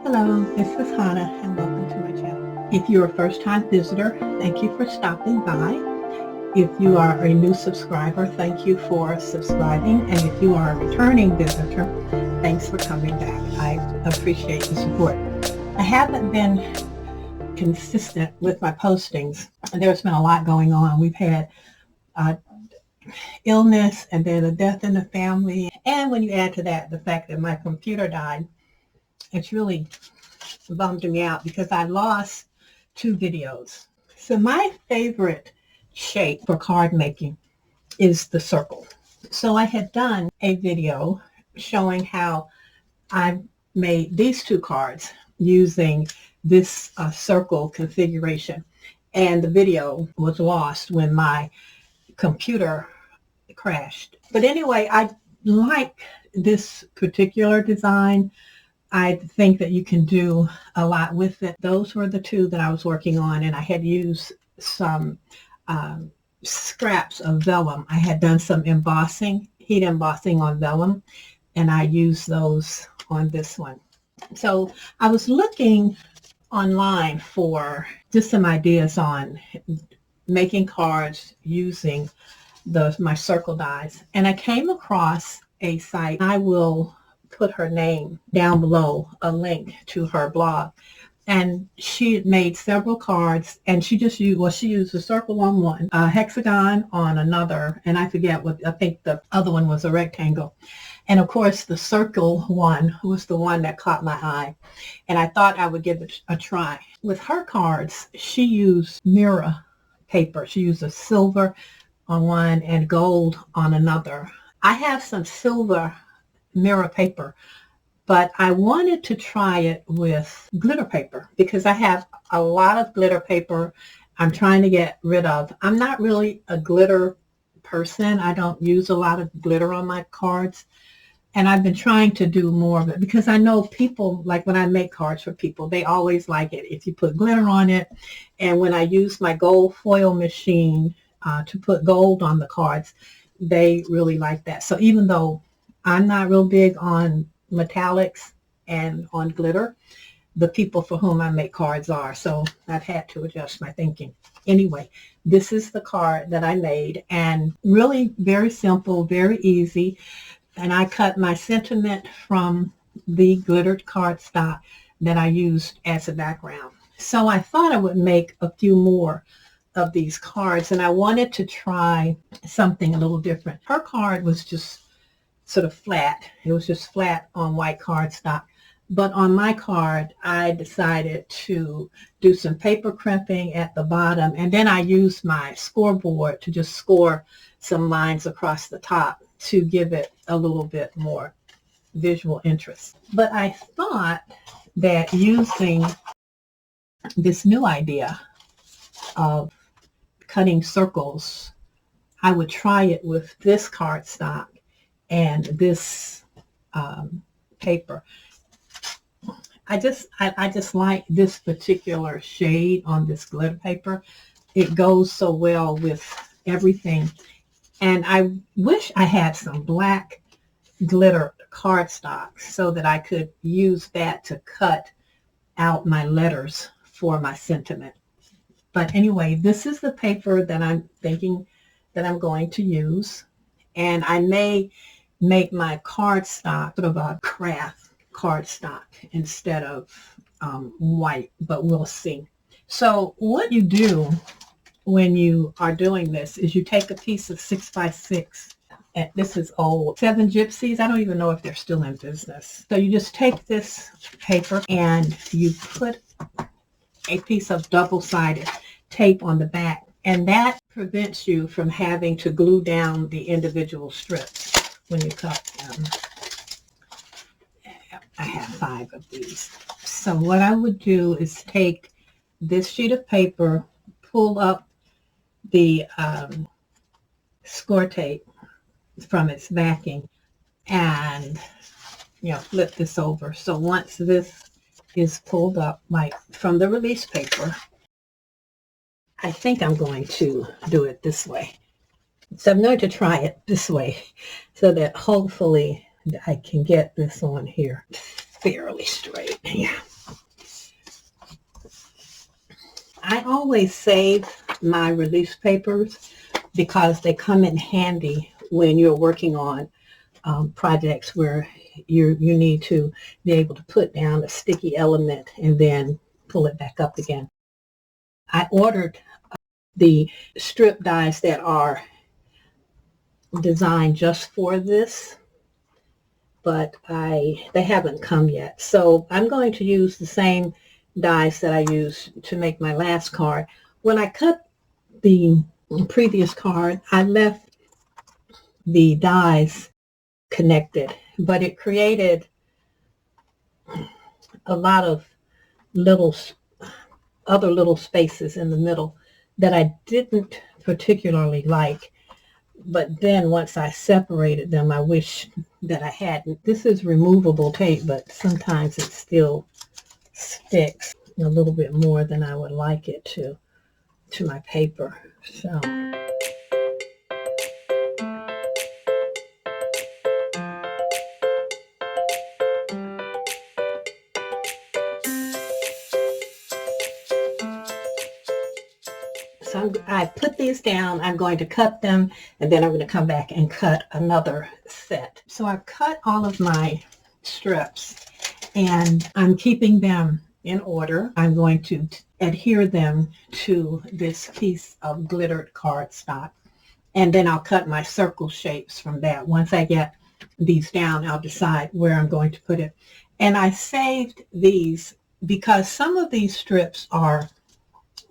Hello, this is Hannah and welcome to my channel. If you're a first-time visitor, thank you for stopping by. If you are a new subscriber, thank you for subscribing. And if you are a returning visitor, thanks for coming back. I appreciate the support. I haven't been consistent with my postings. There's been a lot going on. We've had illness and then a death in the family. And when you add to that the fact that my computer died, it's really bummed me out because I lost 2 videos. So my favorite shape for card making is the circle. So I had done a video showing how I made these 2 cards using this circle configuration, and the video was lost when my computer crashed. But anyway, I like this particular design. I think that you can do a lot with it. Those were the 2 that I was working on, and I had used some scraps of vellum. I had done some embossing, heat embossing on vellum, and I used those on this one. So I was looking online for just some ideas on making cards using my circle dies, and I came across a site. I will put her name down below, a link to her blog, and she made several cards, and she just used a circle on one, a hexagon on another, and I forget what, I think the other one was a rectangle, and of course the circle one was the one that caught my eye, and I thought I would give it a try. With her cards, she used mirror paper. She used a silver on one and gold on another. I have some silver mirror paper, but I wanted to try it with glitter paper because I have a lot of glitter paper I'm trying to get rid of. I'm not really a glitter person. I don't use a lot of glitter on my cards, and I've been trying to do more of it because I know people, like when I make cards for people, they always like it if you put glitter on it. And when I use my gold foil machine to put gold on the cards, they really like that. So even though I'm not real big on metallics and on glitter, the people for whom I make cards are. So I've had to adjust my thinking. Anyway, this is the card that I made, and really very simple, very easy. And I cut my sentiment from the glittered cardstock that I used as a background. So I thought I would make a few more of these cards, and I wanted to try something a little different. Her card was just sort of flat. It was just flat on white cardstock. But on my card, I decided to do some paper crimping at the bottom, and then I used my scoreboard to just score some lines across the top to give it a little bit more visual interest. But I thought that using this new idea of cutting circles, I would try it with this cardstock and this paper. I just like this particular shade on this glitter paper. It goes so well with everything. And I wish I had some black glitter cardstock so that I could use that to cut out my letters for my sentiment. But anyway, this is the paper that I'm thinking that I'm going to use. And I may make my cardstock sort of a craft cardstock instead of white, but we'll see. So what you do when you are doing this is you take a piece of 6x6, and this is old 7 Gypsies. I don't even know if they're still in business. So you just take this paper and you put a piece of double-sided tape on the back, and that prevents you from having to glue down the individual strips when you cut them. I have 5 of these. So what I would do is take this sheet of paper, pull up the score tape from its backing, and flip this over. So once this is pulled up, like from the release paper, I think I'm going to do it this way. So I'm going to try it this way so that hopefully I can get this on here fairly straight. Yeah. I always save my release papers because they come in handy when you're working on projects where you need to be able to put down a sticky element and then pull it back up again. I ordered the strip dies that are designed just for this, but they haven't come yet. So I'm going to use the same dies that I used to make my last card. When I cut the previous card, I left the dies connected, but it created a lot of other little spaces in the middle that I didn't particularly like. But then once I separated them, I wish that I hadn't. This is removable tape, but sometimes it still sticks a little bit more than I would like it to my paper. So I put these down, I'm going to cut them, and then I'm going to come back and cut another set. So I've cut all of my strips, and I'm keeping them in order. I'm going to adhere them to this piece of glittered cardstock, and then I'll cut my circle shapes from that. Once I get these down, I'll decide where I'm going to put it. And I saved these because some of these strips are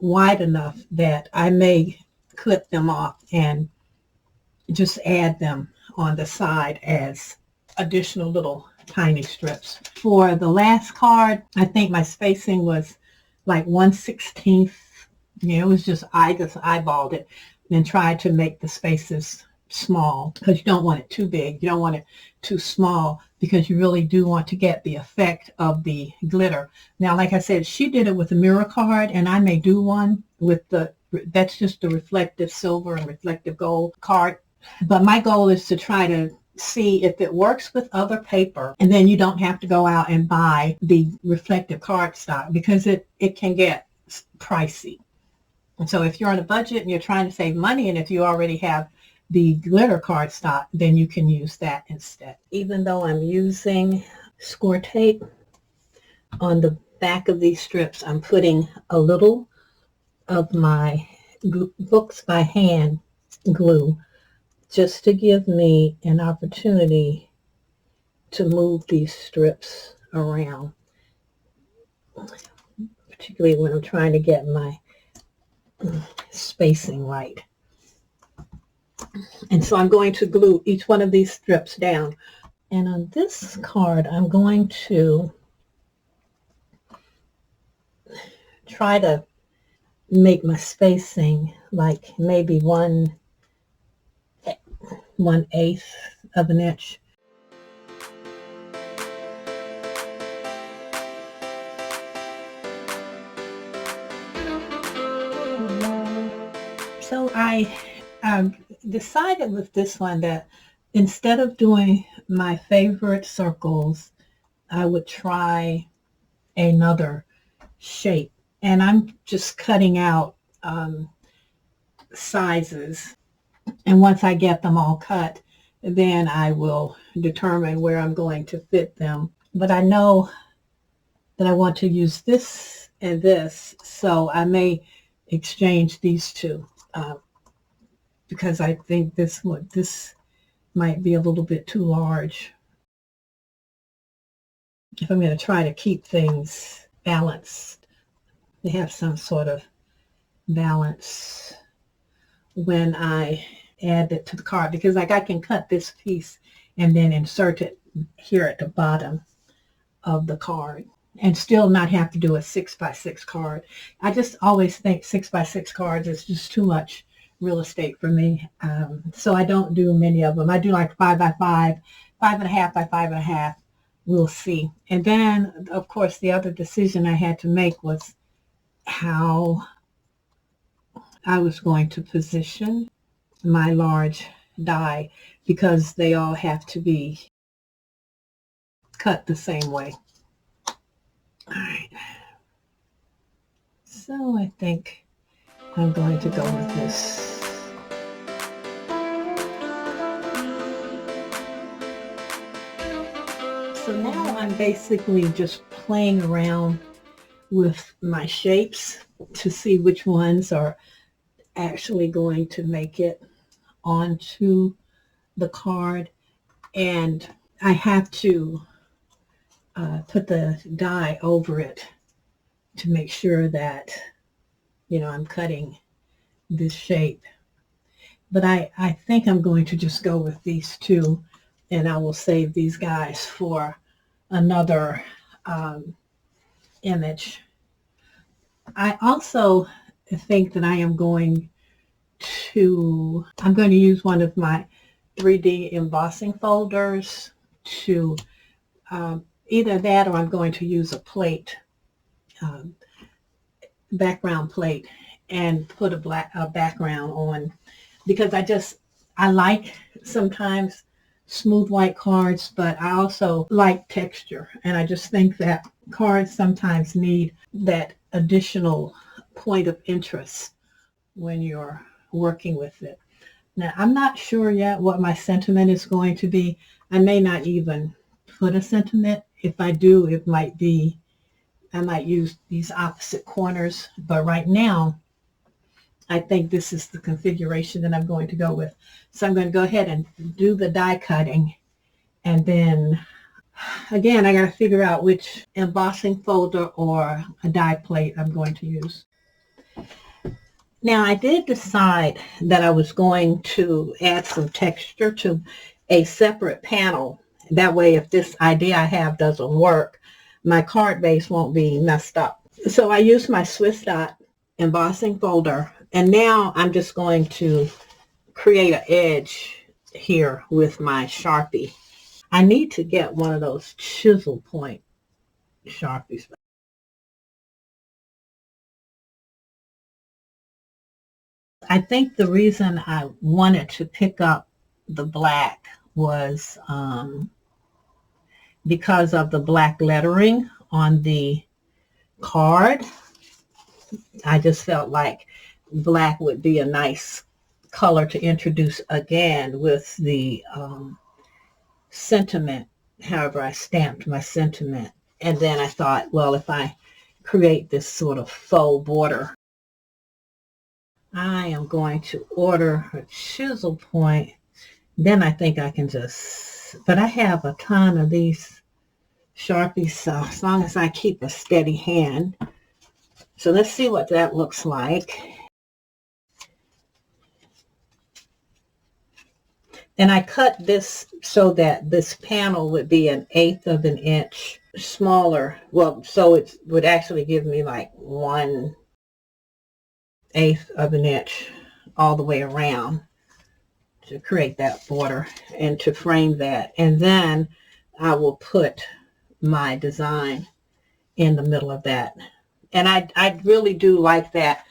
wide enough that I may clip them off and just add them on the side as additional little tiny strips. For the last card, I think my spacing was like 1/16. It was just, I just eyeballed it and tried to make the spaces small because you don't want it too big. You don't want it too small because you really do want to get the effect of the glitter. Now, like I said, she did it with a mirror card, and I may do one with that's just the reflective silver and reflective gold card. But my goal is to try to see if it works with other paper, and then you don't have to go out and buy the reflective cardstock because it can get pricey. And so if you're on a budget and you're trying to save money, and if you already have the glitter cardstock, then you can use that instead. Even though I'm using score tape on the back of these strips, I'm putting a little of my books by hand glue just to give me an opportunity to move these strips around, particularly when I'm trying to get my spacing right. And so I'm going to glue each one of these strips down. And on this card, I'm going to try to make my spacing like maybe 1/8 of an inch. So I decided with this one that instead of doing my favorite circles, I would try another shape. And I'm just cutting out sizes. And once I get them all cut, then I will determine where I'm going to fit them. But I know that I want to use this and this, so I may exchange these two because I think this might be a little bit too large. If I'm going to try to keep things balanced, they have some sort of balance when I add it to the card, because like I can cut this piece and then insert it here at the bottom of the card and still not have to do a 6x6 card. I just always think 6x6 cards is just too much real estate for me. So I don't do many of them. I do like 5x5, 5.5 by 5.5. We'll see. And then, of course, the other decision I had to make was how I was going to position my large die, because they all have to be cut the same way. All right. So I think I'm going to go with this. So now I'm basically just playing around with my shapes to see which ones are actually going to make it onto the card. And I have to put the die over it to make sure that, you know, I'm cutting this shape. But I think I'm going to just go with these two, and I will save these guys for another image. I also think that I'm going to use one of my 3D embossing folders to either that, or I'm going to use a plate, background plate, and put a background on, because I like sometimes smooth white cards, but I also like texture, and I just think that cards sometimes need that additional point of interest when you're working with it. Now, I'm not sure yet what my sentiment is going to be. I may not even put a sentiment. If I do, it might be, I might use these opposite corners, but right now, I think this is the configuration that I'm going to go with. So I'm going to go ahead and do the die cutting, and then again, I got to figure out which embossing folder or a die plate I'm going to use. Now, I did decide that I was going to add some texture to a separate panel. That way, if this idea I have doesn't work, my card base won't be messed up. So I used my Swiss Dot embossing folder, and now I'm just going to create an edge here with my Sharpie. I need to get one of those chisel point Sharpies. I think the reason I wanted to pick up the black was because of the black lettering on the card. I just felt like black would be a nice color to introduce again with the sentiment, however I stamped my sentiment. And then I thought, well, if I create this sort of faux border, I am going to order a chisel point. Then I think I can just, but I have a ton of these Sharpies, so as long as I keep a steady hand. So let's see what that looks like. And I cut this so that this panel would be 1/8 of an inch smaller. Well, so it would actually give me like 1/8 of an inch all the way around to create that border and to frame that. And then I will put my design in the middle of that. And I really do like that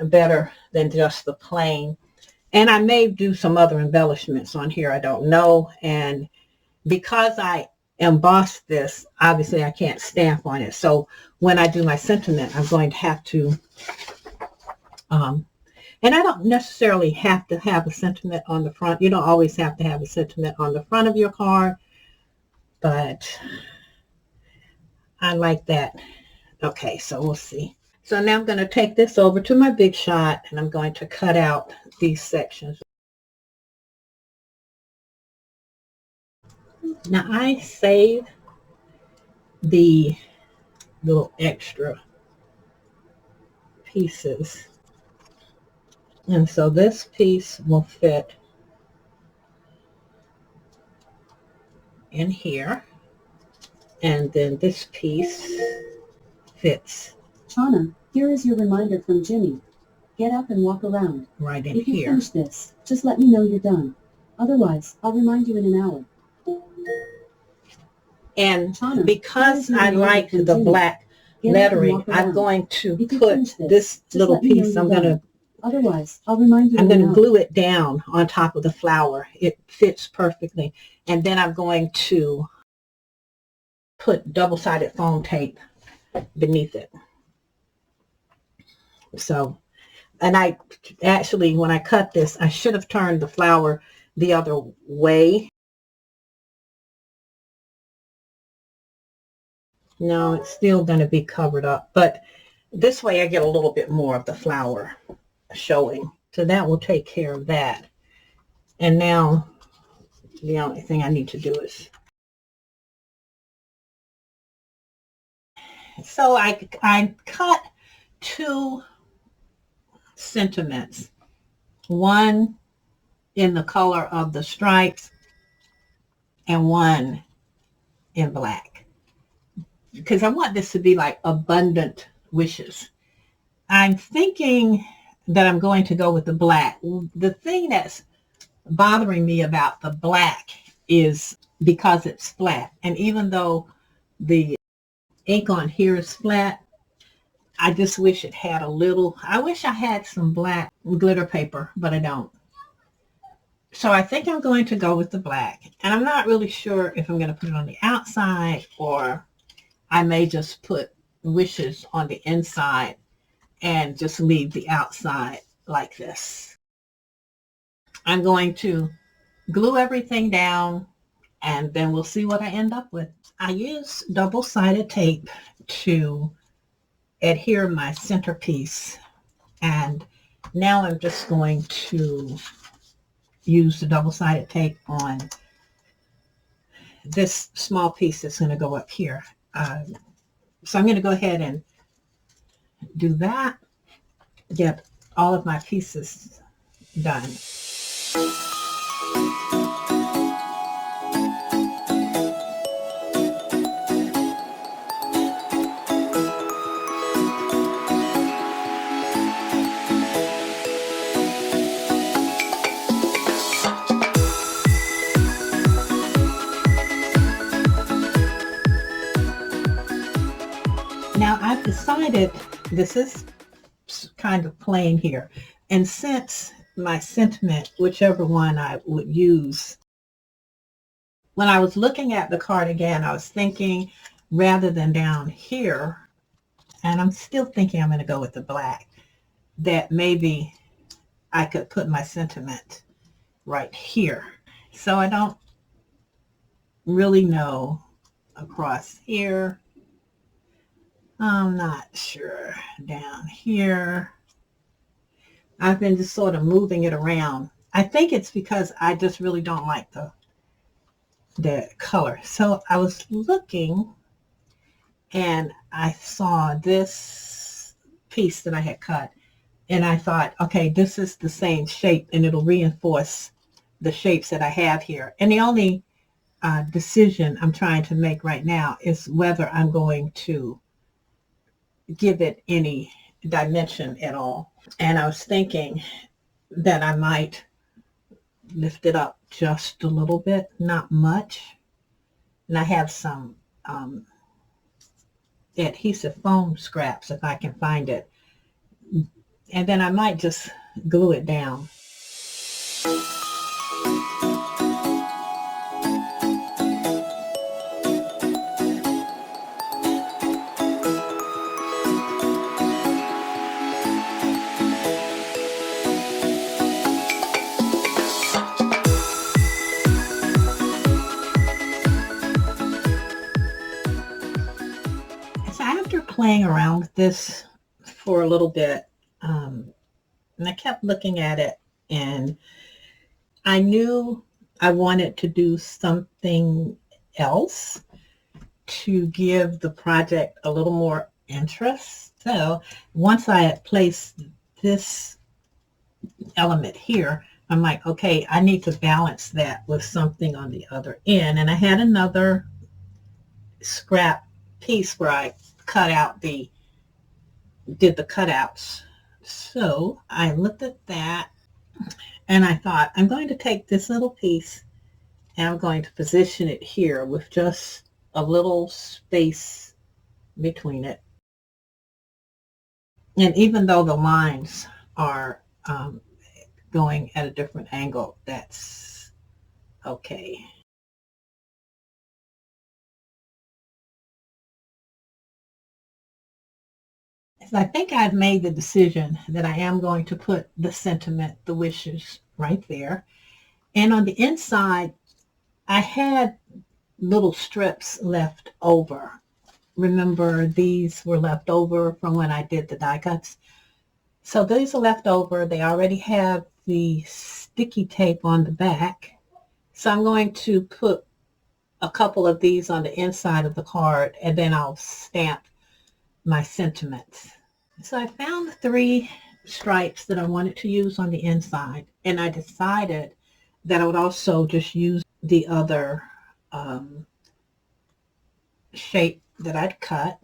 better than just the plain. And I may do some other embellishments on here, I don't know. And because I embossed this, obviously I can't stamp on it. So when I do my sentiment, I'm going to have to, and I don't necessarily have to have a sentiment on the front. You don't always have to have a sentiment on the front of your card, but I like that. Okay, so we'll see. So now I'm going to take this over to my Big Shot, and I'm going to cut out these sections. Now I save the little extra pieces. And so this piece will fit in here. And then this piece fits. Shauna, here is your reminder from Jimmy. Get up and walk around. Right in here. If you here. finish this, just let me know you're done. Otherwise, I'll remind you in an hour. And Shauna, because I like the black lettering, I'm going to put this little piece, Otherwise, I'll remind you I'm going to glue it down on top of the flower. It fits perfectly. And then I'm going to put double-sided foam tape beneath it. So, and I actually, when I cut this, I should have turned the flower the other way. No, it's still going to be covered up, but this way I get a little bit more of the flower showing. So that will take care of that. And now the only thing I need to do is, so I cut 2 sentiments, one in the color of the stripes and one in black, because I want this to be like abundant wishes. I'm thinking that I'm going to go with the black. The thing that's bothering me about the black is because it's flat. And even though the ink on here is flat, I just wish it had a little, I wish I had some black glitter paper, but I don't. So I think I'm going to go with the black. And I'm not really sure if I'm going to put it on the outside, or I may just put wishes on the inside and just leave the outside like this. I'm going to glue everything down, and then we'll see what I end up with. I use double-sided tape to adhere my centerpiece, and now I'm just going to use the double-sided tape on this small piece that's going to go up here. So I'm going to go ahead and do that, get all of my pieces done. Now I've decided this is kind of plain here. And since my sentiment, whichever one I would use, when I was looking at the cardigan, I was thinking rather than down here, and I'm still thinking I'm going to go with the black, that maybe I could put my sentiment right here. So I don't really know across here. I'm not sure. Down here. I've been just sort of moving it around. I think it's because I just really don't like the color. So I was looking and I saw this piece that I had cut, and I thought, okay, this is the same shape and it'll reinforce the shapes that I have here. And the only decision I'm trying to make right now is whether I'm going to give it any dimension at all. And I was thinking that I might lift it up just a little bit, not much. And I have some adhesive foam scraps if I can find it. And then I might just glue it down. So after playing around with this for a little bit, and I kept looking at it, and I knew I wanted to do something else to give the project a little more interest. So once I had placed this element here, I'm like, okay, I need to balance that with something on the other end. And I had another scrap piece where I did the cutouts. So I looked at that and I thought, I'm going to take this little piece and I'm going to position it here with just a little space between it. And even though the lines are going at a different angle, that's okay. So I think I've made the decision that I am going to put the sentiment, the wishes right there. And on the inside, I had little strips left over. Remember, these were left over from when I did the die cuts. So these are left over. They already have the sticky tape on the back. So I'm going to put a couple of these on the inside of the card, and then I'll stamp my sentiments. So I found 3 stripes that I wanted to use on the inside, and I decided that I would also just use the other shape that I'd cut,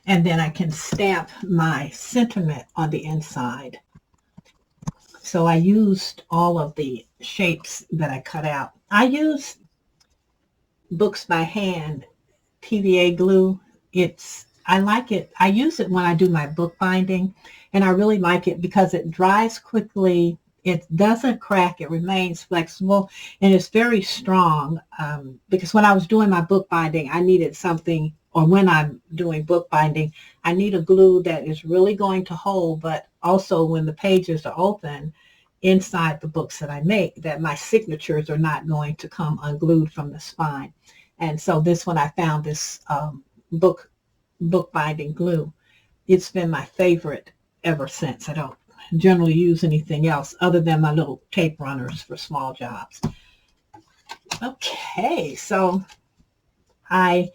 and then I can stamp my sentiment on the inside. So I used all of the shapes that I cut out. I used Books by Hand PVA glue. I like it. I use it when I do my bookbinding, and I really like it because it dries quickly. It doesn't crack. It remains flexible, and it's very strong. Because when I was doing my bookbinding, I needed something, or when I'm doing bookbinding, I need a glue that is really going to hold, but also when the pages are open inside the books that I make, that my signatures are not going to come unglued from the spine. And so this one, I found this bookbinding glue. It's been my favorite ever since. I don't generally use anything else other than my little tape runners for small jobs. Okay, so my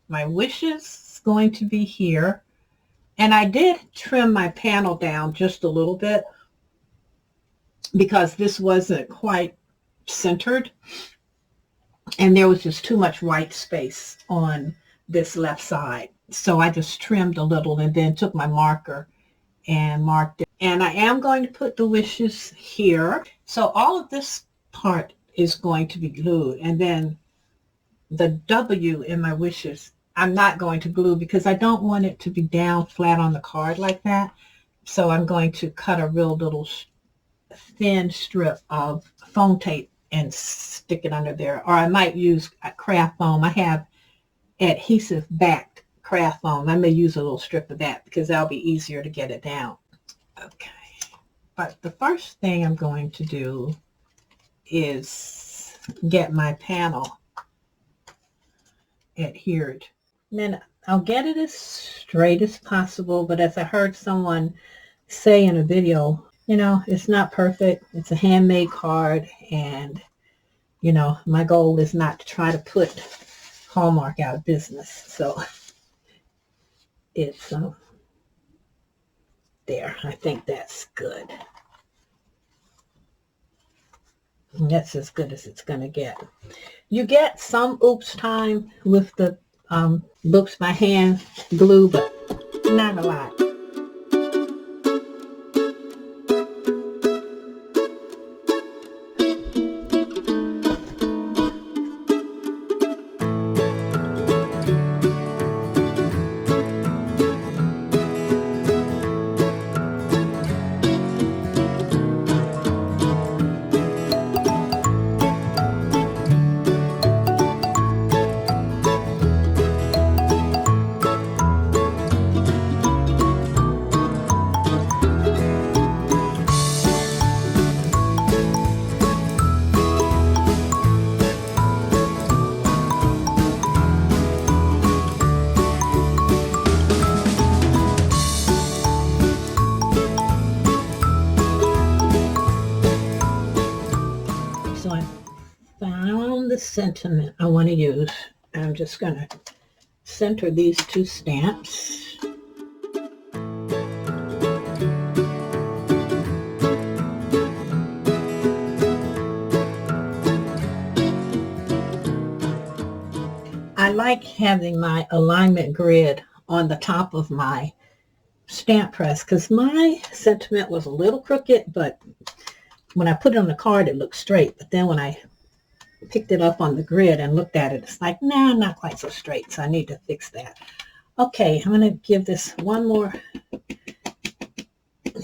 wishes is going to be here. And I did trim my panel down just a little bit because this wasn't quite centered. And there was just too much white space on this left side. So I just trimmed a little and then took my marker and marked it. And I am going to put the wishes here. So all of this part is going to be glued. And then the W in my wishes, I'm not going to glue because I don't want it to be down flat on the card like that. So I'm going to cut a real little thin strip of foam tape and stick it under there. Or I might use a craft foam. I have adhesive backed craft foam. I may use a little strip of that because that'll be easier to get it down. Okay. But the first thing I'm going to do is get my panel adhered. And then I'll get it as straight as possible, but as I heard someone say in a video, it's not perfect. It's a handmade card, and my goal is not to try to put Hallmark out of business. So it's there. I think that's good. And that's as good as it's going to get. You get some oops time with the Books by Hand glue, but not a lot. So I found the sentiment I want to use. I'm just going to center these 2 stamps. I like having my alignment grid on the top of my stamp press because my sentiment was a little crooked, but when I put it on the card, it looked straight. But then when I picked it up on the grid and looked at it, it's like, nah, not quite so straight. So I need to fix that. Okay, I'm going to give this one more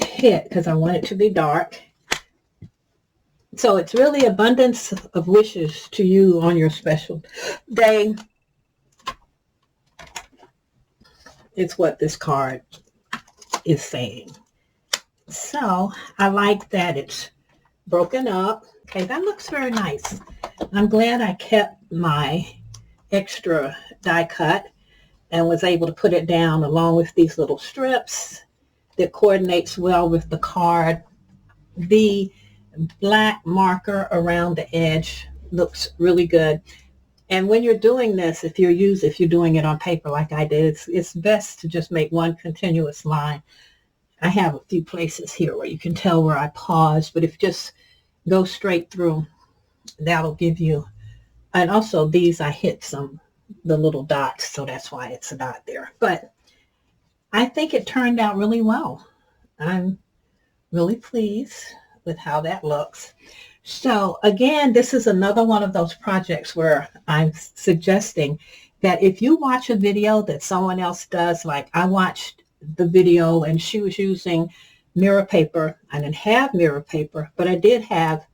hit because I want it to be dark. So it's really abundance of wishes to you on your special day. is what this card is saying. So I like that it's broken up. Okay, that looks very nice. I'm glad I kept my extra die cut and was able to put it down along with these little strips that coordinates well with the card. The black marker around the edge looks really good. And when you're doing this, if you're doing it on paper like I did, it's best to just make one continuous line. I have a few places here where you can tell where I paused, but if you just go straight through, that'll give you, and also these I hit the little dots, so that's why it's a dot there. But I think it turned out really well. I'm really pleased with how that looks. So again, this is another one of those projects where I'm suggesting that if you watch a video that someone else does, like I watched the video and she was using mirror paper. I didn't have mirror paper, but I did have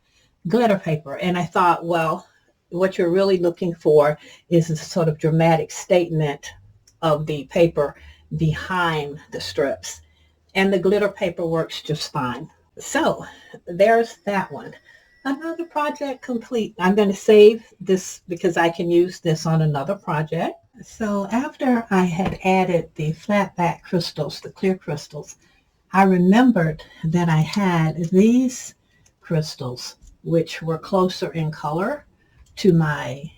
glitter paper. And I thought, well, what you're really looking for is a sort of dramatic statement of the paper behind the strips. And the glitter paper works just fine. So there's that one. Another project complete. I'm going to save this because I can use this on another project. So after I had added the flat back crystals, the clear crystals, I remembered that I had these crystals, which were closer in color to my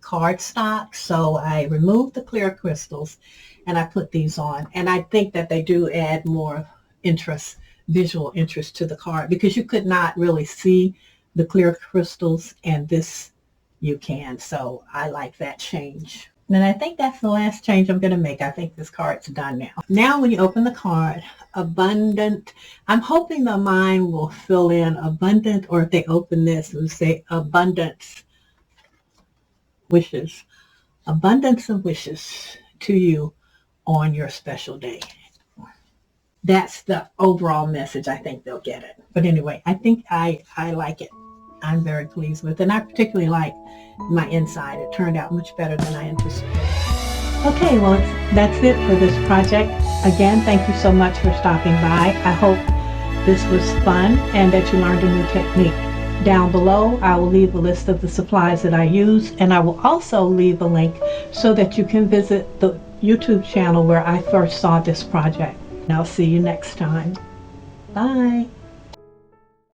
cardstock. So I removed the clear crystals and I put these on. And I think that they do add more interest, visual interest to the card, because you could not really see the clear crystals, and this you can. So I like that change. And I think that's the last change I'm going to make. I think this card's done now. Now when you open the card, abundant, I'm hoping the mind will fill in abundant, or if they open this, it'll say abundance wishes. Abundance of wishes to you on your special day. That's the overall message. I think they'll get it. But anyway, I think I like it. I'm very pleased with it. And I particularly like my inside. It turned out much better than I anticipated. Okay, well, that's it for this project. Again, thank you so much for stopping by. I hope this was fun and that you learned a new technique. Down below, I will leave a list of the supplies that I use, and I will also leave a link so that you can visit the YouTube channel where I first saw this project. And I'll see you next time. Bye.